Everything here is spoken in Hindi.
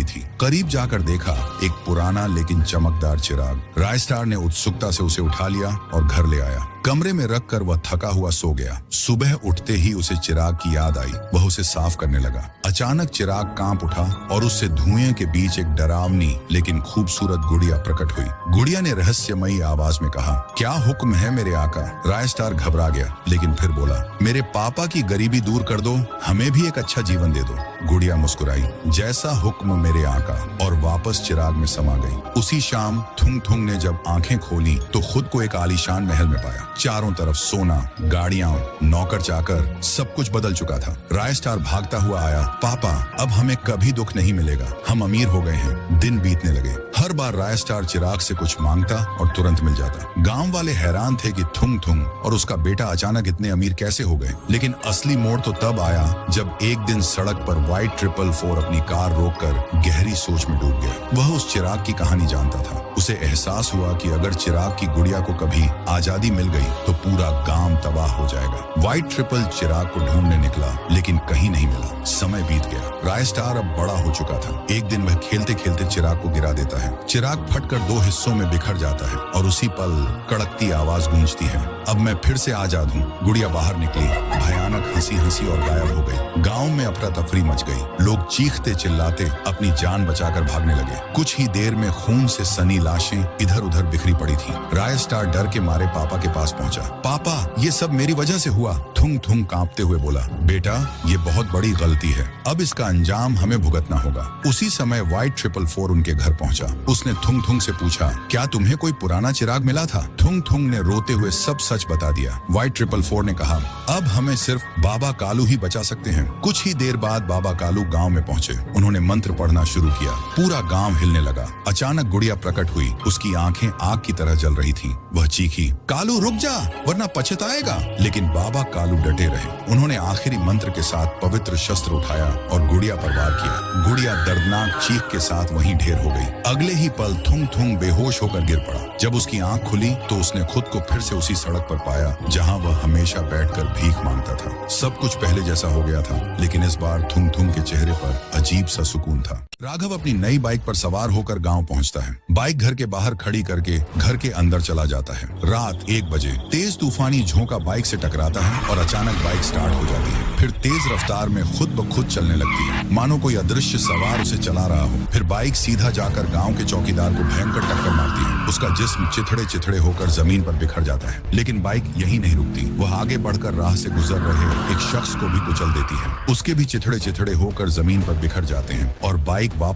रही थी। करीब जाकर देखा एक पुराना लेकिन चमकदार चिराग। रायस्टार ने उत्सुकता से उसे उठा लिया और घर ले आया। कमरे में रखकर वह थका हुआ सो गया। सुबह उठते ही उसे चिराग की याद आई। वह उसे साफ करने लगा। अचानक चिराग कांप उठा और उससे धुएं के बीच एक डरावनी लेकिन खूबसूरत गुड़िया प्रकट हुई। गुड़िया ने रहस्यमयी आवाज में कहा, क्या हुक्म है मेरे आका? रायस्टार घबरा गया, लेकिन फिर बोला, मेरे पापा की गरीबी दूर कर दो, हमें भी एक अच्छा जीवन दे दो। गुड़िया मुस्कुराई, जैसा हुक्म मेरे आका, और वापस चिराग में समा गई। उसी शाम थुंग थुंग ने जब आंखें खोली तो खुद को एक आलीशान महल में पाया। चारों तरफ सोना, गाड़ियां, नौकर चाकर, सब कुछ बदल चुका था। रायस्टार भागता हुआ आया, पापा अब हमें कभी दुख नहीं मिलेगा, हम अमीर हो गए हैं। दिन बीतने लगे। हर बार रायस्टार चिराग से कुछ मांगता और तुरंत मिल जाता। गांव वाले हैरान थे कि थुंग थुंग और उसका बेटा अचानक इतने अमीर कैसे हो गए। लेकिन असली मोड़ तो तब आया जब एक दिन सड़क पर व्हाइट 444 अपनी कार रोककर गहरी सोच में डूब गया। वह उस चिराग की कहानी जानता था। उसे एहसास हुआ कि अगर चिराग की गुड़िया को कभी आजादी मिल गई तो पूरा गांव तबाह हो जाएगा। व्हाइट 444 चिराग को ढूंढने निकला, लेकिन कहीं नहीं मिला। समय बीत गया। रायस्टार अब बड़ा हो चुका था। एक दिन वह खेलते खेलते चिराग को गिरा देता है। चिराग फटकर 2 हिस्सों में बिखर जाता है और उसी पल कड़कती आवाज गूंजती है, अब मैं फिर से आजाद हूँ। गुड़िया बाहर निकली, भयानक हंसी हंसी और गायब हो गई। गांव में अफरा तफरी मच गई। लोग चीखते चिल्लाते अपनी जान बचाकर भागने लगे। कुछ ही देर में खून से सनी लाशें इधर उधर बिखरी पड़ी थी। रायस्टार डर के मारे पापा के पास पहुंचा। पापा, ये सब मेरी वजह से हुआ। थुंग थुंग कांपते हुए बोला, बेटा ये बहुत बड़ी गलती है, अब इसका अंजाम हमें भुगतना होगा। उसी समय व्हाइट 444 उनके घर पहुंचा। उसने थुंग थुंग से पूछा, क्या तुम्हें कोई पुराना चिराग मिला था? थुंग थुंग ने रोते हुए सब सच बता दिया। व्हाइट 444 ने कहा, अब हमें सिर्फ बाबा कालू ही बचा सकते हैं। कुछ ही देर बाद बाबा कालू गांव में पहुंचे। उन्होंने मंत्र पढ़ना शुरू किया। पूरा गांव हिलने लगा। अचानक गुड़िया प्रकट हुई। उसकी आंखें आग की तरह जल रही थीं। वह चीखी, कालू रुक जा, वरना पछताएगा। लेकिन बाबा कालू डटे रहे। उन्होंने आखिरी मंत्र के साथ पवित्र शस्त्र उठाया और गुड़िया पर वार किया। गुड़िया दर्दनाक चीख के साथ वहीं ढेर हो गई। अगले ही पल थुंग थुंग बेहोश होकर गिर पड़ा। जब उसकी आंख खुली तो उसने खुद को फिर से उसी सड़क पर पाया जहां वह हमेशा बैठकर भीख मांगता था। सब कुछ पहले जैसा हो गया था, लेकिन इस बार थुंग थुंग के चेहरे पर अजीब सा सुकून था। राघव अपनी नई बाइक पर सवार होकर गांव पहुंचता है। बाइक घर के बाहर खड़ी करके घर के अंदर चला जाता है। रात 1 बजे तेज तूफानी झोंका बाइक से टकराता है और अचानक बाइक स्टार्ट हो जाती है। फिर तेज रफ्तार में खुद ब खुद चलने लगती है, मानो कोई अदृश्य सवार उसे चला रहा हो। फिर बाइक सीधा जाकर गांव के चौकीदार को भयंकर टक्कर मारती है। उसका जिस्म चिथड़े चिथड़े होकर जमीन पर बिखर जाता है। लेकिन बाइक यहीं नहीं रुकती। वह आगे बढ़कर राह से गुजर रहे एक शख्स को भी कुचल देती है। उसके भी चिथड़े चिथड़े होकर जमीन पर बिखर जाते हैं और बाइक वापस